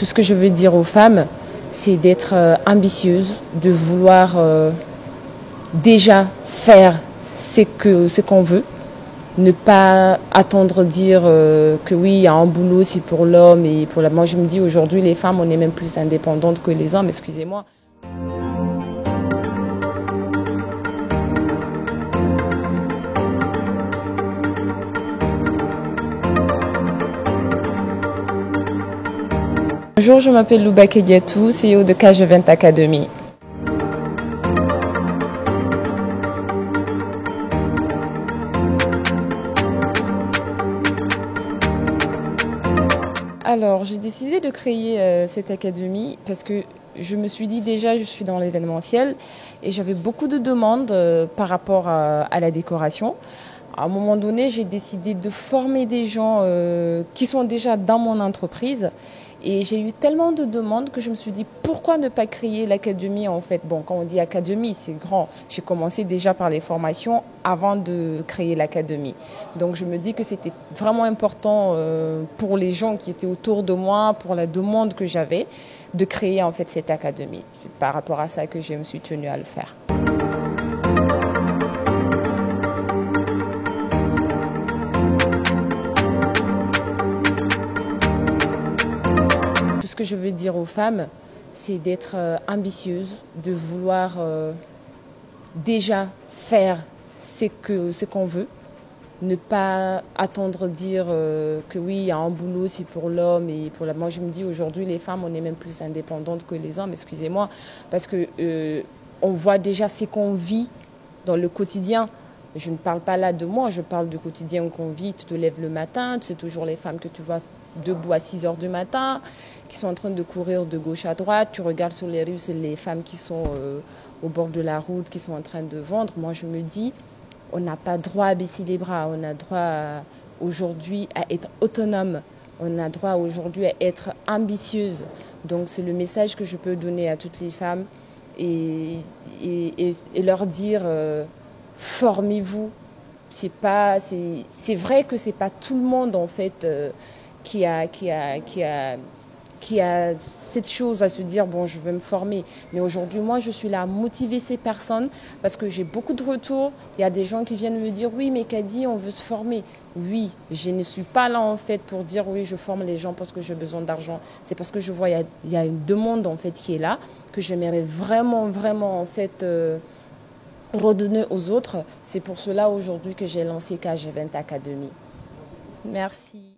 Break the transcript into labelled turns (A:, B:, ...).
A: Tout ce que je veux dire aux femmes, c'est d'être ambitieuses, de vouloir déjà faire ce qu'on veut, ne pas attendre dire que oui, il y a un boulot, c'est pour l'homme et pour la... Moi, je me dis aujourd'hui, les femmes, on est même plus indépendantes que les hommes, excusez-moi. Bonjour, je m'appelle Louba Kediatou, CEO de Cage Event Academy. Alors, j'ai décidé de créer cette académie parce que je me suis dit déjà, je suis dans l'événementiel et j'avais beaucoup de demandes par rapport à la décoration. À un moment donné, j'ai décidé de former des gens qui sont déjà dans mon entreprise. Et j'ai eu tellement de demandes que je me suis dit, pourquoi ne pas créer l'académie en fait? Bon, quand on dit académie, c'est grand. J'ai commencé déjà par les formations avant de créer l'académie. Donc je me dis que c'était vraiment important pour les gens qui étaient autour de moi, pour la demande que j'avais, de créer en fait cette académie. C'est par rapport à ça que je me suis tenue à le faire. Tout ce que je veux dire aux femmes, c'est d'être ambitieuses, de vouloir déjà faire ce qu'on veut, ne pas attendre dire que oui, il y a un boulot, c'est pour l'homme et pour la... Moi, je me dis aujourd'hui, les femmes, on est même plus indépendantes que les hommes, excusez-moi, parce que on voit déjà ce qu'on vit dans le quotidien. Je ne parle pas là de moi, je parle du quotidien qu'on vit. Tu te lèves le matin, c'est toujours les femmes que tu vois debout à 6 heures du matin, qui sont en train de courir de gauche à droite. Tu regardes sur les rues, c'est les femmes qui sont au bord de la route, qui sont en train de vendre. Moi, je me dis, on n'a pas droit à baisser les bras. On a droit aujourd'hui à être autonome. On a droit aujourd'hui à être ambitieuse. Donc, c'est le message que je peux donner à toutes les femmes et leur dire... formez-vous. C'est vrai que c'est pas tout le monde en fait qui a cette chose à se dire bon, je veux me former. Mais aujourd'hui, moi, je suis là à motiver ces personnes parce que j'ai beaucoup de retours. Il y a des gens qui viennent me dire oui, mais Kadi, on veut se former. Oui, je ne suis pas là en fait pour dire oui, je forme les gens parce que j'ai besoin d'argent. C'est parce que je vois il y a une demande en fait qui est là que j'aimerais vraiment en fait redonner aux autres. C'est pour cela aujourd'hui que j'ai lancé Cage Event Academy. Merci.